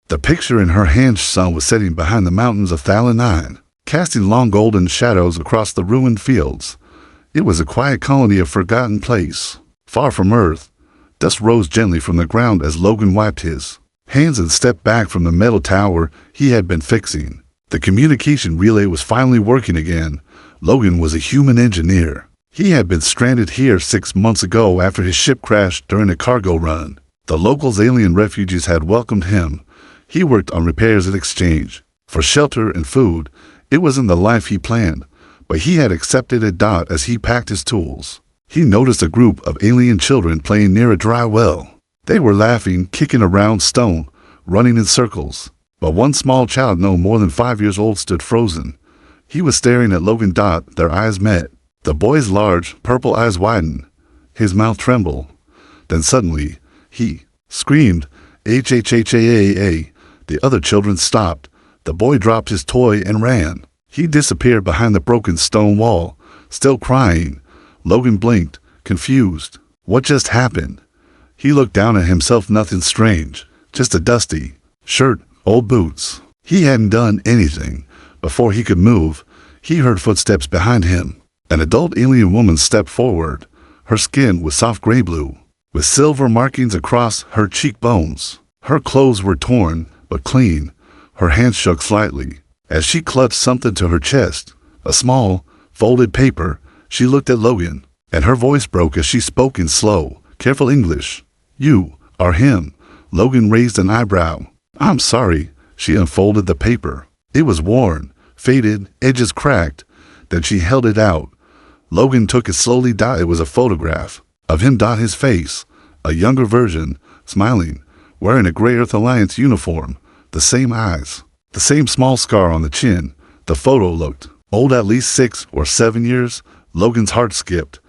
The picture in her hand sun was setting behind the mountains of Thalanine, casting long golden shadows across the ruined fields. It was a quiet colony of forgotten place, far from Earth. Dust rose gently from the ground as Logan wiped his hands and stepped back from the metal tower he had been fixing. The communication relay was finally working again. Logan was a human engineer. He had been stranded here 6 months ago after his ship crashed during a cargo run. The locals' alien refugees had welcomed him. He worked on repairs in exchange for shelter and food. It wasn't the life he planned, but he had accepted it. As he packed his tools, he noticed a group of alien children playing near a dry well. They were laughing, kicking around stone, running in circles. But one small child, no more than 5 years old, stood frozen. He was staring at Logan. Their eyes met. The boy's large, purple eyes widened. His mouth trembled. Then suddenly, he screamed, "HHHAAA!" The other children stopped. The boy dropped his toy and ran. He disappeared behind the broken stone wall, still crying. Logan blinked, confused. What just happened? He looked down at himself. Nothing strange, just a dusty shirt, old boots. He hadn't done anything. Before he could move, he heard footsteps behind him. An adult alien woman stepped forward. Her skin was soft gray blue, with silver markings across her cheekbones. Her clothes were torn, but clean. Her hands shook slightly as she clutched something to her chest, a small, folded paper. She looked at Logan, and her voice broke as she spoke in slow, careful English. "You are him." Logan raised an eyebrow. "I'm sorry." She unfolded the paper. It was worn, faded, edges cracked. Then she held it out. Logan took it slowly. It was a photograph of him. His face, a younger version, smiling, wearing a gray Earth Alliance uniform. The same eyes, the same small scar on the chin. The photo looked old, at least 6 or 7 years. Logan's heart skipped.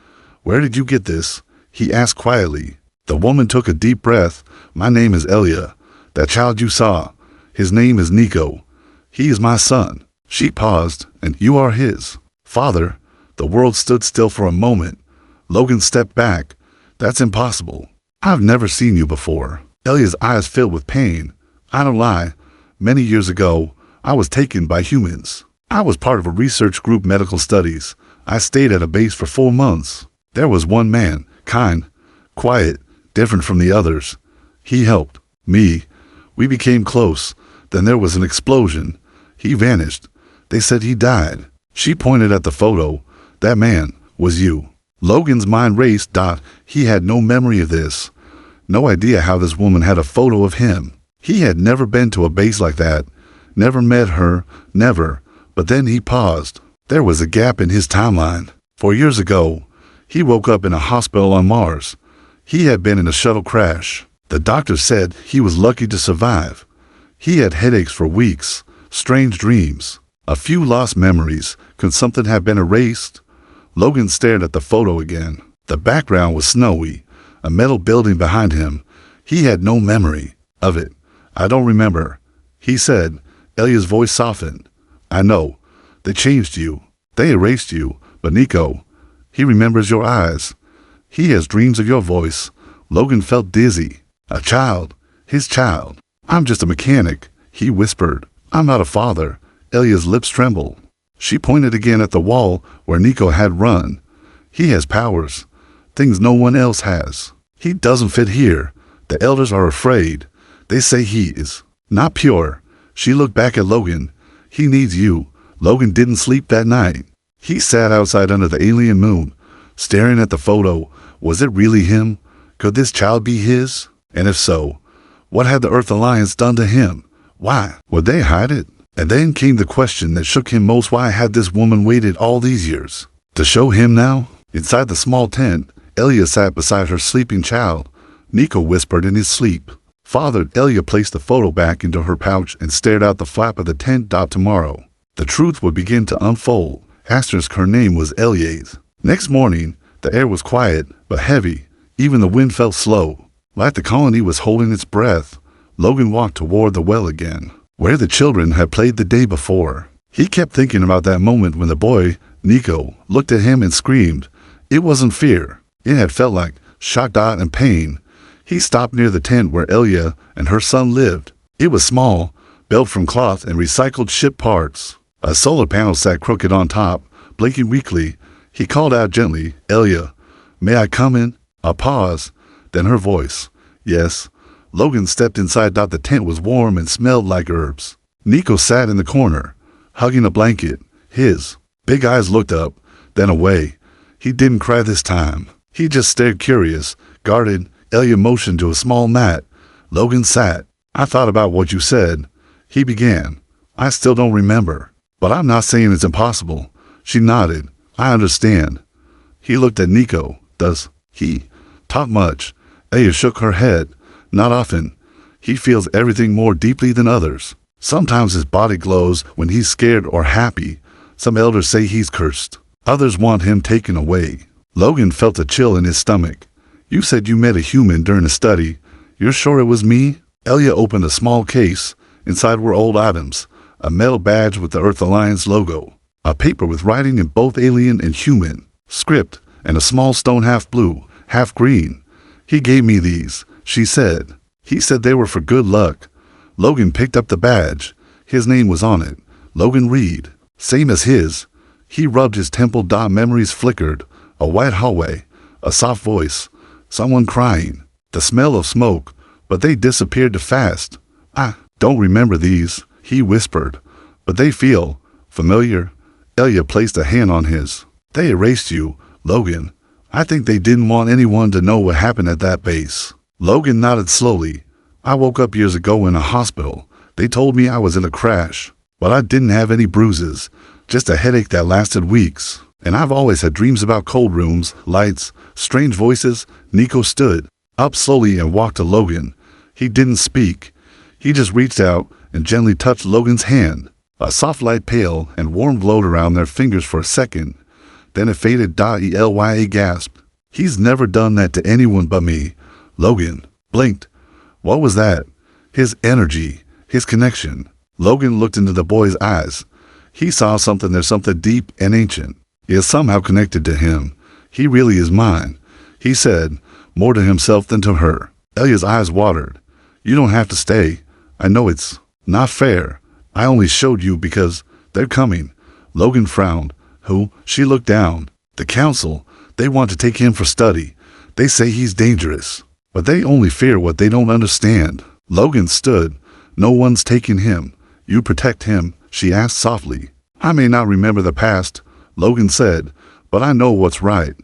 "Where did you get this?" he asked quietly. The woman took a deep breath. "My name is Elia. That child you saw, his name is Nico. He is my son." She paused. "And you are his father?" The world stood still for a moment. Logan stepped back. "That's impossible. I've never seen you before." Elia's eyes filled with pain. "I don't lie. Many years ago, I was taken by humans. I was part of a research group, medical studies. I stayed at a base for 4 months. There was one man, kind, quiet, different from the others. He helped me. We became close. Then there was an explosion. He vanished. They said he died." She pointed at the photo. "That man was you." Logan's mind raced. He had no memory of this. No idea how this woman had a photo of him. He had never been to a base like that. Never met her. Never. But then he paused. There was a gap in his timeline. 4 years ago, he woke up in a hospital on Mars. He had been in a shuttle crash. The doctor said he was lucky to survive. He had headaches for weeks, strange dreams, a few lost memories. Could something have been erased? Logan stared at the photo again. The background was snowy, a metal building behind him. He had no memory of it. "I don't remember," he said. Elia's voice softened. "I know. They changed you. They erased you. But Nico, he remembers your eyes. He has dreams of your voice." Logan felt dizzy. A child. His child. "I'm just a mechanic," he whispered. "I'm not a father." Elia's lips trembled. She pointed again at the wall where Nico had run. "He has powers. Things no one else has. He doesn't fit here. The elders are afraid. They say he is not pure." She looked back at Logan. "He needs you." Logan didn't sleep that night. He sat outside under the alien moon, staring at the photo. Was it really him? Could this child be his? And if so, what had the Earth Alliance done to him? Why would they hide it? And then came the question that shook him most. Why had this woman waited all these years to show him now? Inside the small tent, Elia sat beside her sleeping child. Nico whispered in his sleep. "Father." Elia placed the photo back into her pouch and stared out the flap of the tent. Tomorrow, the truth would begin to unfold. Asterisk, her name was Elias. Next morning, the air was quiet, but heavy. Even the wind felt slow, like the colony was holding its breath. Logan walked toward the well again, where the children had played the day before. He kept thinking about that moment when the boy, Nico, looked at him and screamed. It wasn't fear. It had felt like shock, and pain. He stopped near the tent where Elia and her son lived. It was small, built from cloth and recycled ship parts. A solar panel sat crooked on top, blinking weakly. He called out gently, "Elia, may I come in?" A pause, then her voice. "Yes." Logan stepped inside. The tent was warm and smelled like herbs. Nico sat in the corner, hugging a blanket. His big eyes looked up, then away. He didn't cry this time. He just stared curious, guarded. Elia motioned to a small mat. Logan sat. "I thought about what you said," he began. "I still don't remember. But I'm not saying it's impossible." She nodded. "I understand." He looked at Nico. "Does he talk much?" Elia shook her head. "Not often. He feels everything more deeply than others. Sometimes his body glows when he's scared or happy. Some elders say he's cursed. Others want him taken away." Logan felt a chill in his stomach. "You said you met a human during a study. You're sure it was me?" Elia opened a small case. Inside were old items. A metal badge with the Earth Alliance logo. A paper with writing in both alien and human script, and a small stone half blue, half green. "He gave me these," she said. "He said they were for good luck." Logan picked up the badge. His name was on it. Logan Reed. Same as his. He rubbed his temple. Memories flickered. A white hallway. A soft voice. Someone crying. The smell of smoke. But they disappeared too fast. "I don't remember these," he whispered. "But they feel familiar." Elia placed a hand on his. "They erased you, Logan. I think they didn't want anyone to know what happened at that base." Logan nodded slowly. "I woke up years ago in a hospital. They told me I was in a crash, but I didn't have any bruises, just a headache that lasted weeks. And I've always had dreams about cold rooms, lights, strange voices." Nico stood up slowly and walked to Logan. He didn't speak. He just reached out and gently touched Logan's hand. A soft light pale and warm glowed around their fingers for a second. Then it faded. Elia gasped. "He's never done that to anyone but me." Logan blinked. What was that? His energy, his connection. Logan looked into the boy's eyes. He saw something. There's something deep and ancient. It is somehow connected to him. "He really is mine," he said, more to himself than to her. Elia's eyes watered. "You don't have to stay. I know it's not fair. I only showed you because they're coming." Logan frowned. "Who?" She looked down. "The council. They want to take him for study. They say he's dangerous. But they only fear what they don't understand." Logan stood. "No one's taking him. You protect him?" she asked softly. "I may not remember the past," Logan said, "but I know what's right.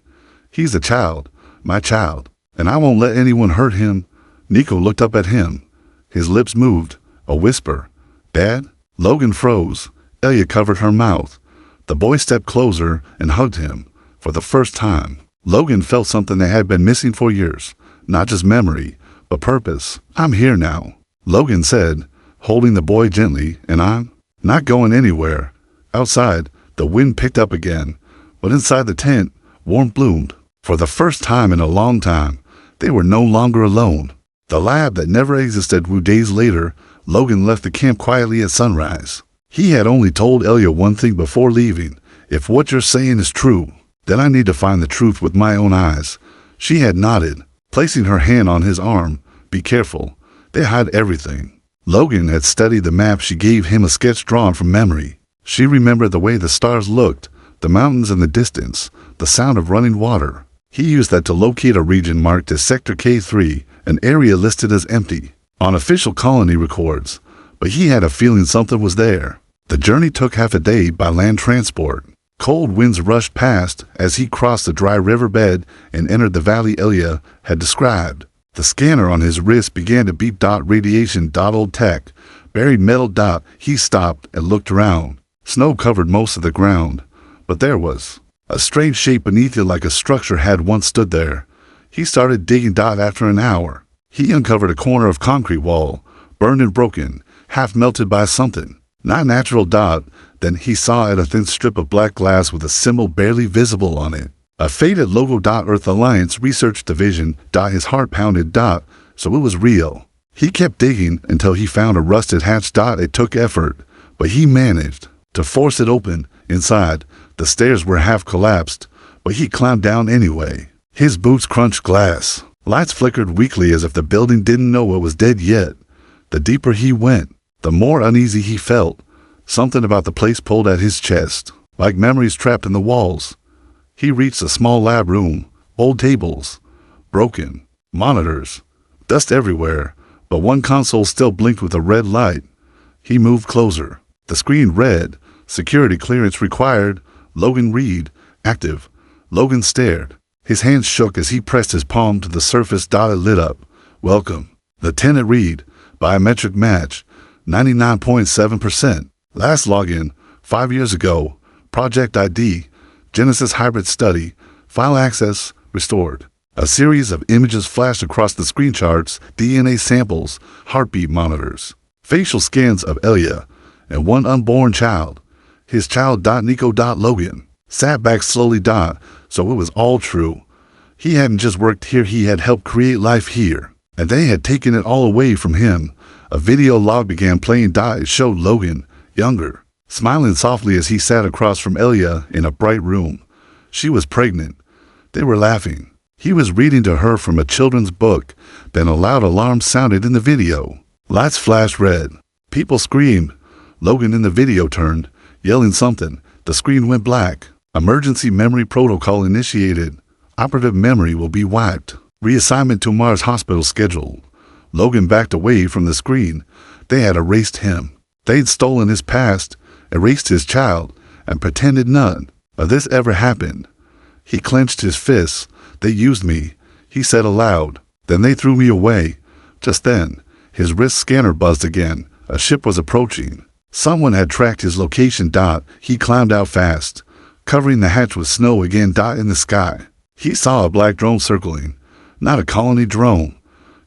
He's a child, my child, and I won't let anyone hurt him." Nico looked up at him. His lips moved. A whisper. "Dad?" Logan froze. Elia covered her mouth. The boy stepped closer and hugged him. For the first time, Logan felt something that had been missing for years. Not just memory, but purpose. "I'm here now," Logan said, holding the boy gently, "and I'm not going anywhere." Outside, the wind picked up again, but inside the tent, warmth bloomed. For the first time in a long time, they were no longer alone. The lab that never existed grew. Days later, Logan left the camp quietly at sunrise. He had only told Elia one thing before leaving. "If what you're saying is true, then I need to find the truth with my own eyes." She had nodded, placing her hand on his arm. "Be careful. They hide everything." Logan had studied the map. She gave him a sketch drawn from memory. She remembered the way the stars looked, the mountains in the distance, the sound of running water. He used that to locate a region marked as Sector K3, an area listed as empty on official colony records, but he had a feeling something was there. The journey took half a day by land transport. Cold winds rushed past as he crossed the dry riverbed and entered the valley Elia had described. The scanner on his wrist began to beep. "Radiation. Old tech. Buried metal. He stopped and looked around. Snow covered most of the ground, but there was a strange shape beneath it, like a structure had once stood there. He started digging. After an hour, he uncovered a corner of concrete wall, burned and broken, half melted by something. Not natural. Then he saw it, a thin strip of black glass with a symbol barely visible on it. A faded logo. Earth Alliance Research Division. His heart pounded. So it was real. He kept digging until he found a rusted hatch. It took effort, but he managed to force it open. Inside, the stairs were half collapsed, but he climbed down anyway. His boots crunched glass. Lights flickered weakly as if the building didn't know it was dead yet. The deeper he went, the more uneasy he felt. Something about the place pulled at his chest, like memories trapped in the walls. He reached a small lab room, old tables, broken, monitors, dust everywhere, but one console still blinked with a red light. He moved closer. The screen read, "Security clearance required, Logan Reed, active." Logan stared. His hands shook as he pressed his palm to the surface. It lit up. "Welcome, Lieutenant Reed, biometric match, 99.7%. Last login, 5 years ago. Project ID, Genesis hybrid study, file access restored." A series of images flashed across the screen charts, DNA samples, heartbeat monitors, facial scans of Elia, and one unborn child. His child. Nico. Logan sat back slowly. So it was all true. He hadn't just worked here, he had helped create life here, and they had taken it all away from him. A video log began playing. It showed Logan, younger, smiling softly as he sat across from Elia in a bright room. She was pregnant. They were laughing. He was reading to her from a children's book. Then a loud alarm sounded in the video. Lights flashed red. People screamed. Logan in the video turned, yelling something. The screen went black. Emergency memory protocol initiated. Operative memory will be wiped. Reassignment to Mars hospital scheduled. Logan backed away from the screen. They had erased him. They'd stolen his past, erased his child, and pretended none of this ever happened. He clenched his fists. "They used me," he said aloud. "Then they threw me away." Just then, his wrist scanner buzzed again. A ship was approaching. Someone had tracked his location. He climbed out fast, covering the hatch with snow again. In the sky, he saw a black drone circling. Not a colony drone.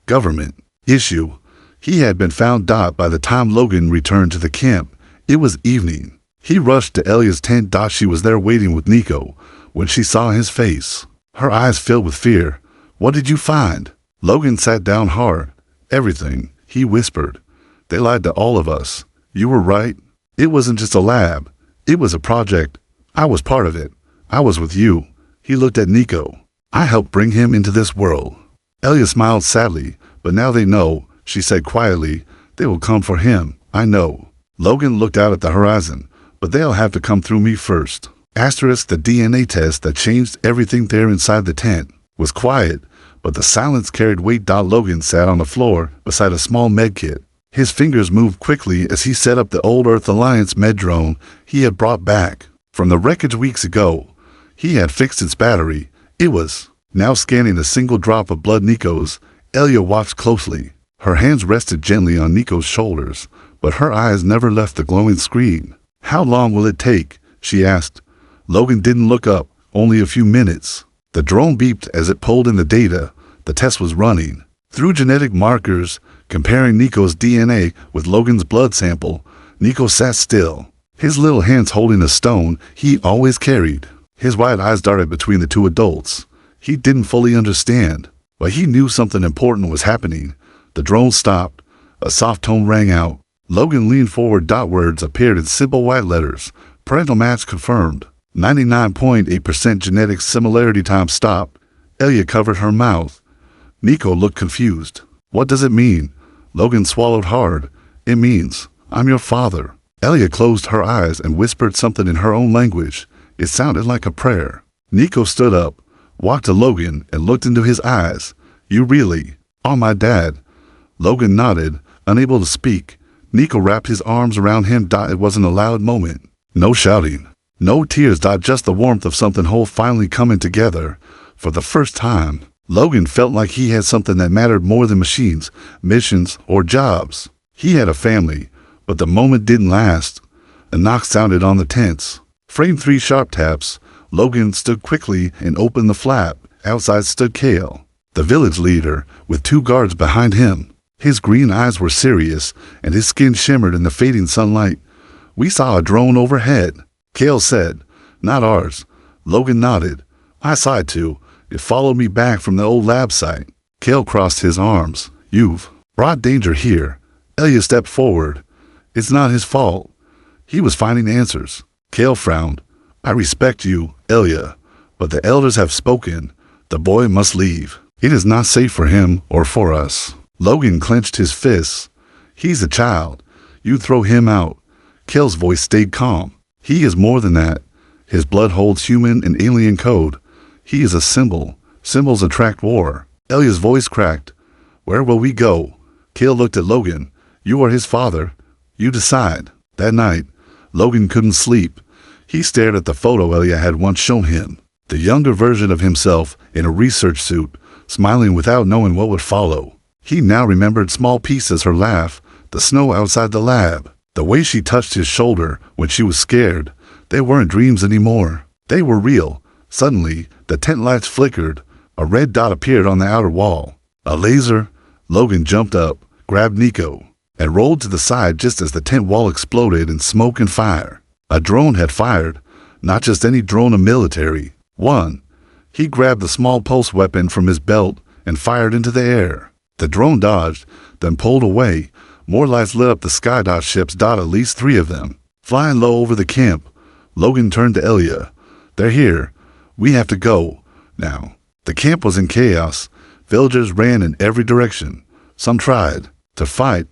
Government issue. He had been found. By the time Logan returned to the camp, it was evening. He rushed to Elia's tent. She was there waiting with Nico. When she saw his face, her eyes filled with fear. "What did you find?" Logan sat down hard. "Everything," he whispered. "They lied to all of us. You were right. It wasn't just a lab. It was a project. I was part of it. I was with you." He looked at Nico. "I helped bring him into this world." Elia smiled sadly. "But now they know," she said quietly. "They will come for him. I know." Logan looked out at the horizon. "But they'll have to come through me first." The DNA test that changed everything there inside the tent was quiet, but the silence carried weight. Logan sat on the floor beside a small medkit. His fingers moved quickly as he set up the old Earth Alliance med drone he had brought back from the wreckage weeks ago. He had fixed its battery. It was now scanning a single drop of blood. Nico's. Elia watched closely. Her hands rested gently on Nico's shoulders, but her eyes never left the glowing screen. "How long will it take?" she asked. Logan didn't look up. "Only a few minutes." The drone beeped as it pulled in the data. The test was running. Through genetic markers, comparing Nico's DNA with Logan's blood sample, Nico sat still, his little hands holding a stone he always carried. His wide eyes darted between the two adults. He didn't fully understand, but he knew something important was happening. The drone stopped. A soft tone rang out. Logan leaned forward. Words appeared in simple white letters. "Parental match confirmed. 99.8% genetic similarity." Time stopped. Elia covered her mouth. Nico looked confused. "What does it mean?" Logan swallowed hard. "It means, I'm your father." Elia closed her eyes and whispered something in her own language. It sounded like a prayer. Nico stood up, walked to Logan, and looked into his eyes. "You really are my dad?" Logan nodded, unable to speak. Nico wrapped his arms around him. It wasn't a loud moment. No shouting. No tears. Just the warmth of something whole finally coming together. For the first time, Logan felt like he had something that mattered more than machines, missions, or jobs. He had a family, but the moment didn't last. A knock sounded on the tents. Framed 3 sharp taps. Logan stood quickly and opened the flap. Outside stood Kale, the village leader, with 2 guards behind him. His green eyes were serious, and his skin shimmered in the fading sunlight. "We saw a drone overhead," Kale said. "Not ours." Logan nodded. "I saw it too. It followed me back from the old lab site." Kale crossed his arms. "You've brought danger here." Elia stepped forward. "It's not his fault. He was finding answers." Kale frowned. "I respect you, Elia, but the elders have spoken. The boy must leave. It is not safe for him or for us." Logan clenched his fists. He's a child. You throw him out. Kel's voice stayed calm. He is more than that. His blood holds human and alien code. He is a symbol. Symbols attract war. Elia's voice cracked. Where will we go? Kel looked at Logan. You are his father. You decide. That night, Logan couldn't sleep. He stared at the photo Elia had once shown him. The younger version of himself in a research suit, smiling without knowing what would follow. He now remembered small pieces, her laugh, the snow outside the lab, the way she touched his shoulder when she was scared. They weren't dreams anymore. They were real. Suddenly, the tent lights flickered. A red dot appeared on the outer wall. A laser. Logan jumped up, grabbed Nico, and rolled to the side just as the tent wall exploded in smoke and fire. A drone had fired. Not just any drone, a military one. He grabbed the small pulse weapon from his belt and fired into the air. The drone dodged, then pulled away. More lights lit up the sky. Ships. At least 3 of them. Flying low over the camp. Logan turned to Elia. They're here. We have to go. Now. The camp was in chaos. Villagers ran in every direction. Some tried to fight.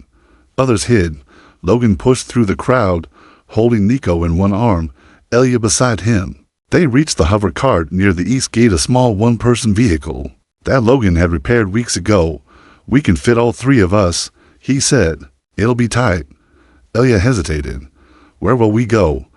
Others hid. Logan pushed through the crowd, holding Nico in one arm, Elia beside him. They reached the hover cart near the east gate, a small one-person vehicle that Logan had repaired weeks ago. We can fit all 3 of us, he said. It'll be tight. Elia hesitated. Where will we go?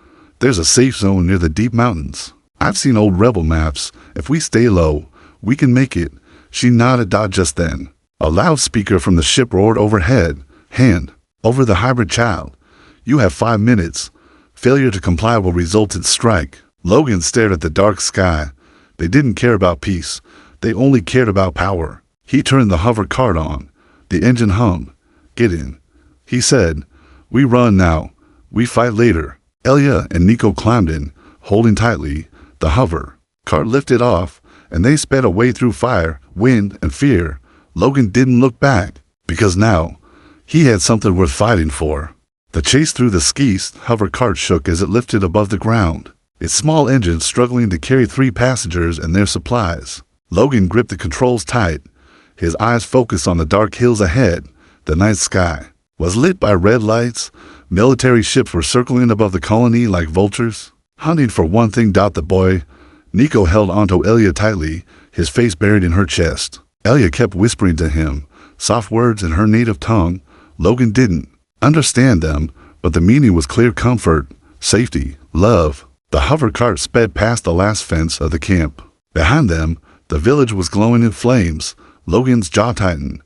There's a safe zone near the deep mountains. I've seen old rebel maps. If we stay low, we can make it. She nodded. Just then, a loudspeaker from the ship roared overhead. Hand over the hybrid child. You have 5 minutes. Failure to comply will result in strike. Logan stared at the dark sky. They didn't care about peace. They only cared about power. He turned the hover cart on. The engine hummed. Get in, he said. We run now. We fight later. Elia and Nico climbed in, holding tightly. The hover cart lifted off, and they sped away through fire, wind, and fear. Logan didn't look back, because now he had something worth fighting for. The chase through the skis. Hover cart shook as it lifted above the ground, its small engine struggling to carry 3 passengers and their supplies. Logan gripped the controls tight, his eyes focused on the dark hills ahead. The night sky was lit by red lights. Military ships were circling above the colony like vultures, hunting for one thing. The boy. Nico held onto Elia tightly, his face buried in her chest. Elia kept whispering to him, soft words in her native tongue. Logan didn't understand them, but the meaning was clear: comfort, safety, love. The hover cart sped past the last fence of the camp. Behind them, the village was glowing in flames. Logan's jaw tightened.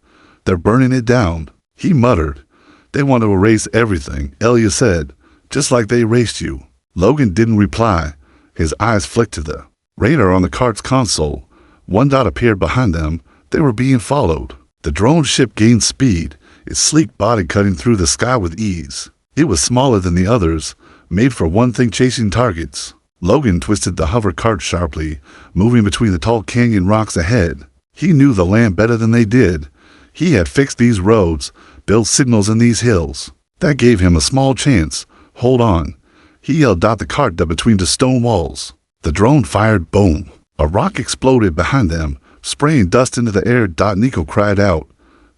They're burning it down, he muttered. They want to erase everything, Elia said, just like they erased you. Logan didn't reply. His eyes flicked to the radar on the cart's console. 1 dot appeared behind them. They were being followed. The drone ship gained speed, its sleek body cutting through the sky with ease. It was smaller than the others, made for one thing: chasing targets. Logan twisted the hover cart sharply, moving between the tall canyon rocks ahead. He knew the land better than they did. He had fixed these roads, built signals in these hills. That gave him a small chance. Hold on. He yelled. The cart between the stone walls. The drone fired. Boom. A rock exploded behind them, spraying dust into the air. Nico cried out,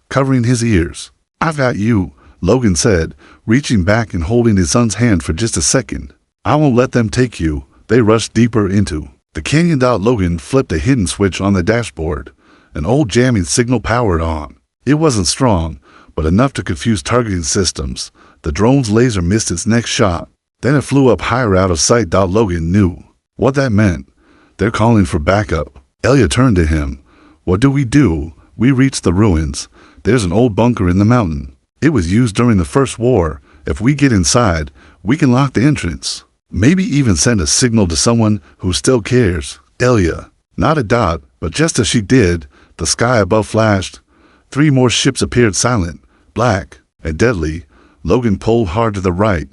covering his ears. I've got you, Logan said, reaching back and holding his son's hand for just a second. I won't let them take you. They rushed deeper into the canyon. Logan flipped a hidden switch on the dashboard. An old jamming signal powered on. It wasn't strong, but enough to confuse targeting systems. The drone's laser missed its next shot. Then it flew up higher out of sight. Logan knew what that meant. They're calling for backup. Elia turned to him. What do? We reached the ruins. There's an old bunker in the mountain. It was used during the First War. If we get inside, we can lock the entrance. Maybe even send a signal to someone who still cares. Elia nodded. But just as she did, the sky above flashed. 3 more ships appeared, silent, black, and deadly. Logan pulled hard to the right.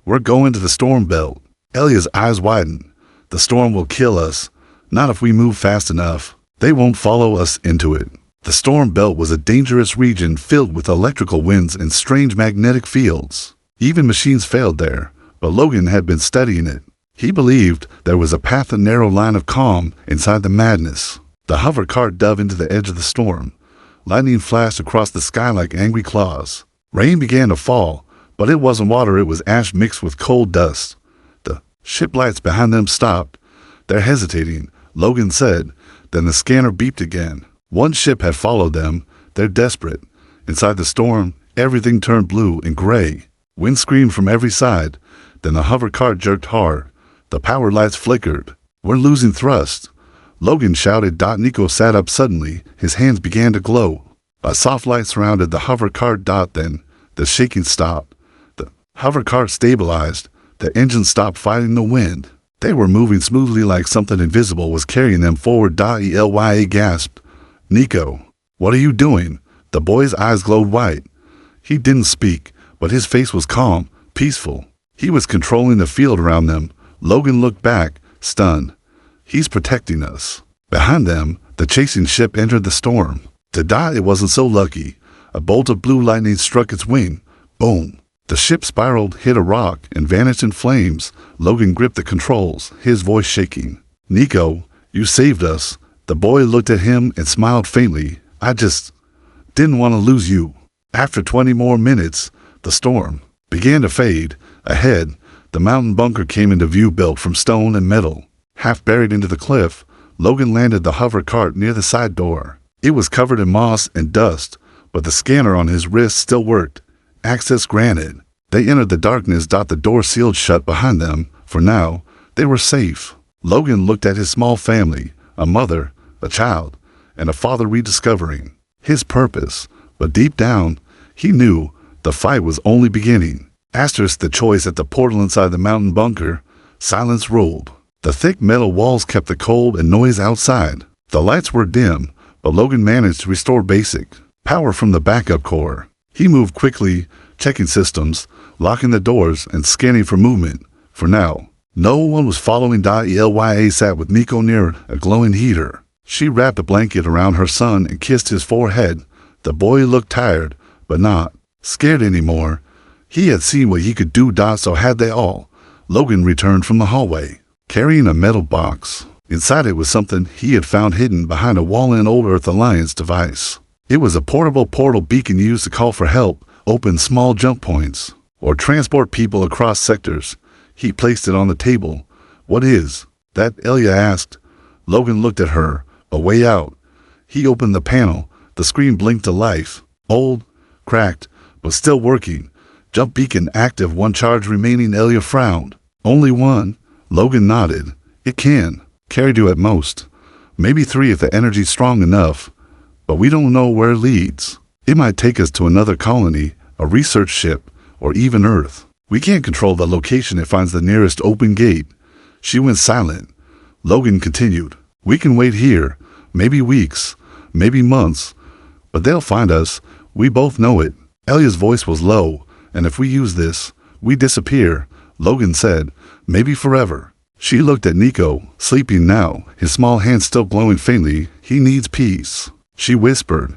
We're going to the storm belt. Elia's eyes widened. The storm will kill us. Not if we move fast enough. They won't follow us into it. The storm belt was a dangerous region filled with electrical winds and strange magnetic fields. Even machines failed there, but Logan had been studying it. He believed there was a path, a narrow line of calm inside the madness. The hover cart dove into the edge of the storm. Lightning flashed across the sky like angry claws. Rain began to fall, but it wasn't water, it was ash mixed with cold dust. The ship lights behind them stopped. They're hesitating, Logan said. Then the scanner beeped again. One ship had followed them. They're desperate. Inside the storm, everything turned blue and gray. Wind screamed from every side. Then the hover cart jerked hard. The power lights flickered. We're losing thrust, Logan shouted. Nico sat up suddenly. His hands began to glow. A soft light surrounded the hover cart. Then the shaking stopped. The hover cart stabilized. The engine stopped fighting the wind. They were moving smoothly like something invisible was carrying them forward. Elya gasped. Nico, what are you doing? The boy's eyes glowed white. He didn't speak, but his face was calm, peaceful. He was controlling the field around them. Logan looked back, stunned. He's protecting us. Behind them, the chasing ship entered the storm. To it wasn't so lucky. A bolt of blue lightning struck its wing. Boom! The ship spiraled, hit a rock, and vanished in flames. Logan gripped the controls, his voice shaking. Nico, you saved us. The boy looked at him and smiled faintly. I just didn't want to lose you. After 20 more minutes, the storm began to fade. Ahead, the mountain bunker came into view, built from stone and metal. Half buried into the cliff, Logan landed the hover cart near the side door. It was covered in moss and dust, but the scanner on his wrist still worked. Access granted. They entered the darkness. The door sealed shut behind them. For now, they were safe. Logan looked at his small family, a mother, a child, and a father rediscovering his purpose. But deep down, he knew the fight was only beginning. Asterisk the choice at the portal inside the mountain bunker. Silence ruled. The thick metal walls kept the cold and noise outside. The lights were dim, but Logan managed to restore basic power from the backup core. He moved quickly, checking systems, locking the doors, and scanning for movement. For now, no one was following. Elya sat with Nico near a glowing heater. She wrapped a blanket around her son and kissed his forehead. The boy looked tired, but not scared anymore. He had seen what he could do. So had they all. Logan returned from the hallway, carrying a metal box. Inside it was something he had found hidden behind a wall, in Old Earth Alliance device. It was a portable portal beacon used to call for help, open small jump points, or transport people across sectors. He placed it on the table. What is that? Elya asked. Logan looked at her. A way out. He opened the panel. The screen blinked to life. Old, cracked, but still working. Jump beacon active, 1 charge remaining. Elya frowned. Only 1? Logan nodded. It can carry 2 at most. Maybe 3 if the energy's strong enough. But we don't know where it leads. It might take us to another colony, a research ship, or even Earth. We can't control the location it finds the nearest open gate. She went silent. Logan continued. We can wait here. Maybe weeks. Maybe months. But they'll find us. We both know it. Elya's voice was low. And if we use this, we disappear, Logan said. Maybe forever. She looked at Nico, sleeping now, his small hands still glowing faintly. He needs peace. She whispered.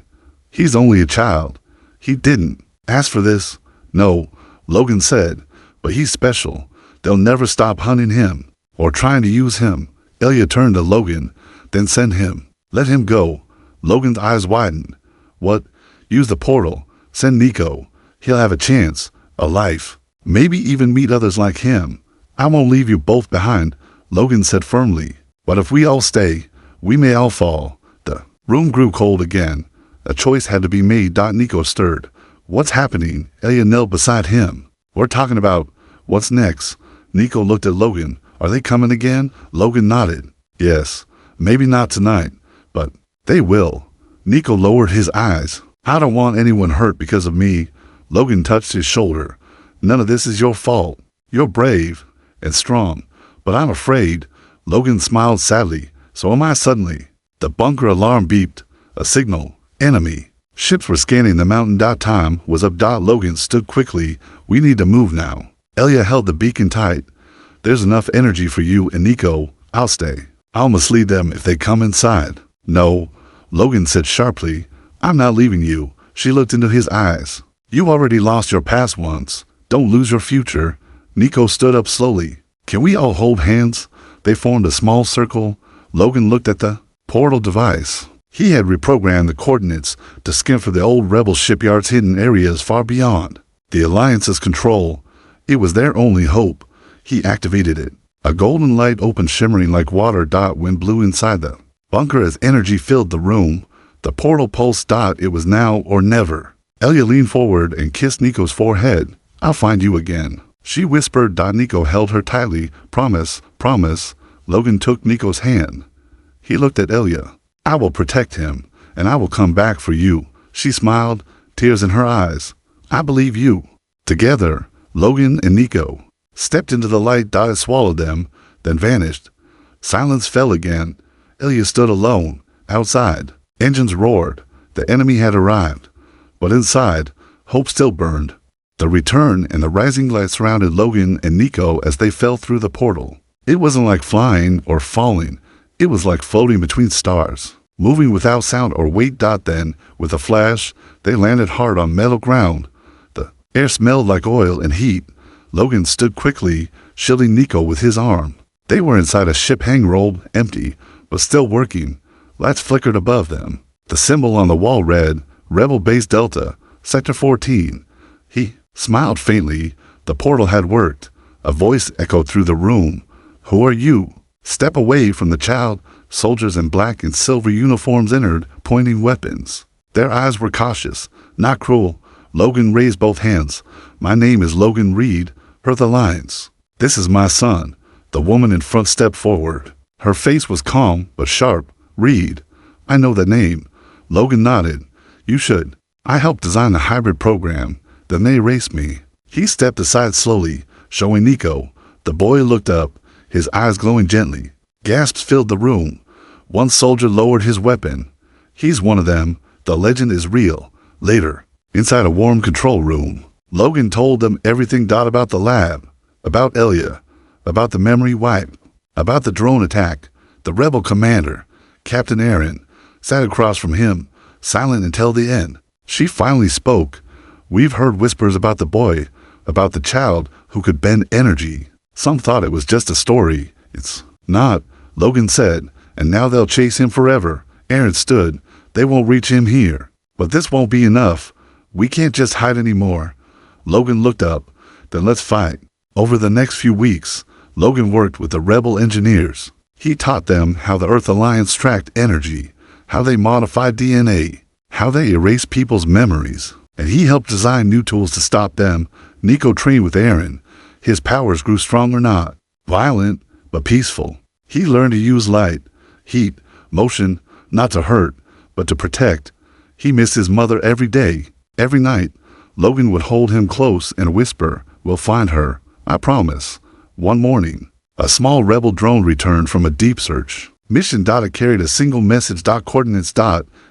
He's only a child. He didn't ask for this. No, Logan said, but he's special. They'll never stop hunting him, or trying to use him. Elya turned to Logan, then send him. Let him go. Logan's eyes widened. What? Use the portal. Send Nico. He'll have a chance, a life. Maybe even meet others like him. I won't leave you both behind, Logan said firmly. But if we all stay, we may all fall. The room grew cold again. A choice had to be made. Nico stirred. What's happening? Elya knelt beside him. We're talking about what's next. Nico looked at Logan. Are they coming again? Logan nodded. Yes. Maybe not tonight, but they will. Nico lowered his eyes. I don't want anyone hurt because of me. Logan touched his shoulder. None of this is your fault. You're brave and strong, but I'm afraid. Logan smiled sadly. So am I. Suddenly, the bunker alarm beeped. A signal. Enemy. Ships were scanning the mountain. Time was up. Logan stood quickly. We need to move now. Elya held the beacon tight. There's enough energy for you and Nico. I'll stay. I'll mislead them if they come inside. No, Logan said sharply. I'm not leaving you. She looked into his eyes. You already lost your past once. Don't lose your future. Nico stood up slowly. Can we all hold hands? They formed a small circle. Logan looked at the portal device. He had reprogrammed the coordinates to scan for the old rebel shipyards hidden areas far beyond the Alliance's control. It was their only hope. He activated it. A golden light opened, shimmering like water. Wind blew inside the bunker as energy filled the room. The portal pulsed. It was now or never. Elia leaned forward and kissed Nico's forehead. I'll find you again, she whispered. Nico held her tightly. Promise, promise. Logan took Nico's hand. He looked at Elia. I will protect him, and I will come back for you. She smiled, tears in her eyes. I believe you. Together, Logan and Nico stepped into the light. It swallowed them, then vanished. Silence fell again. Elia stood alone, outside. Engines roared. The enemy had arrived. But inside, hope still burned. The return and the rising light surrounded Logan and Nico as they fell through the portal. It wasn't like flying or falling. It was like floating between stars, moving without sound or weight. Then, with a flash, they landed hard on metal ground. The air smelled like oil and heat. Logan stood quickly, shielding Nico with his arm. They were inside a ship hang-rolled, empty, but still working. Lights flickered above them. The symbol on the wall read, Rebel Base Delta, Sector 14. He smiled faintly. The portal had worked. A voice echoed through the room. Who are you? Step away from the child. Soldiers in black and silver uniforms entered, pointing weapons. Their eyes were cautious, not cruel. Logan raised both hands. My name is Logan Reed, Earth Alliance. This is my son. The woman in front stepped forward. Her face was calm, but sharp. Reed. I know the name. Logan nodded. You should. I helped design the hybrid program. Then they erased me. He stepped aside slowly, showing Nico. The boy looked up, his eyes glowing gently. Gasps filled the room. One soldier lowered his weapon. He's one of them. The legend is real. Later, inside a warm control room, Logan told them everything. About the lab, about Elia, about the memory wipe, about the drone attack. The rebel commander, Captain Aaron, sat across from him, silent until the end. She finally spoke. We've heard whispers about the boy, about the child who could bend energy. Some thought it was just a story. It's not, Logan said, and now they'll chase him forever. Aaron stood. They won't reach him here. But this won't be enough. We can't just hide anymore. Logan looked up. Then let's fight. Over the next few weeks, Logan worked with the rebel engineers. He taught them how the Earth Alliance tracked energy, how they modified DNA, how they erased people's memories, and he helped design new tools to stop them. Nico trained with Aaron. His powers grew stronger, not violent, but peaceful. He learned to use light, heat, motion, not to hurt, but to protect. He missed his mother every day, every night. Logan would hold him close and whisper, we'll find her, I promise. One morning, a small rebel drone returned from a deep search. Mission. It carried a single message. Coordinates.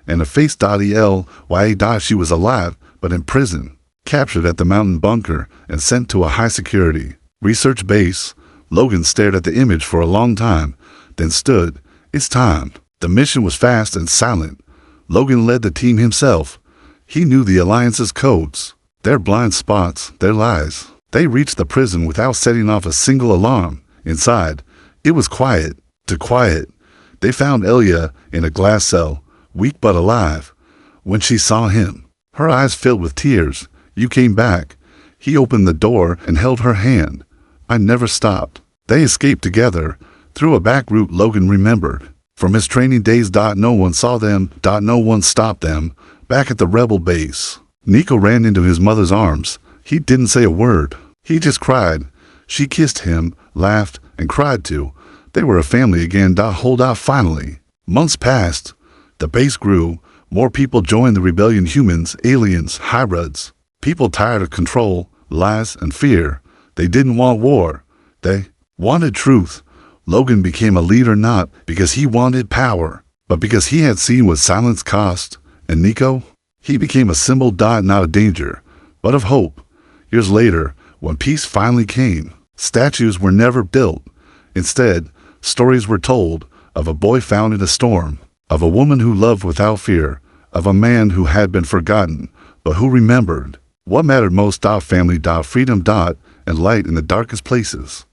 And a face. ELYA. She was alive, but in prison. Captured at the mountain bunker and sent to a high-security research base. Logan stared at the image for a long time, then stood. It's time. The mission was fast and silent. Logan led the team himself. He knew the Alliance's codes, their blind spots, their lies. They reached the prison without setting off a single alarm. Inside, it was quiet, too quiet. They found Elia in a glass cell, weak but alive. When she saw him, her eyes filled with tears. You came back. He opened the door and held her hand. I never stopped. They escaped together, through a back route. Logan remembered. From his training days. No one saw them. No one stopped them. Back at the rebel base, Nico ran into his mother's arms. He didn't say a word. He just cried. She kissed him, laughed, and cried too. They were a family again. Hold out finally. Months passed. The base grew. More people joined the rebellion. Humans, aliens, hybrids. People tired of control, lies, and fear. They didn't want war. They wanted truth. Logan became a leader not because he wanted power, but because he had seen what silence cost. And Nico? He became a symbol. Not of danger, but of hope. Years later, when peace finally came, statues were never built. Instead, stories were told of a boy found in a storm, of a woman who loved without fear, of a man who had been forgotten, but who remembered. What mattered most. Family. Freedom. And light in the darkest places.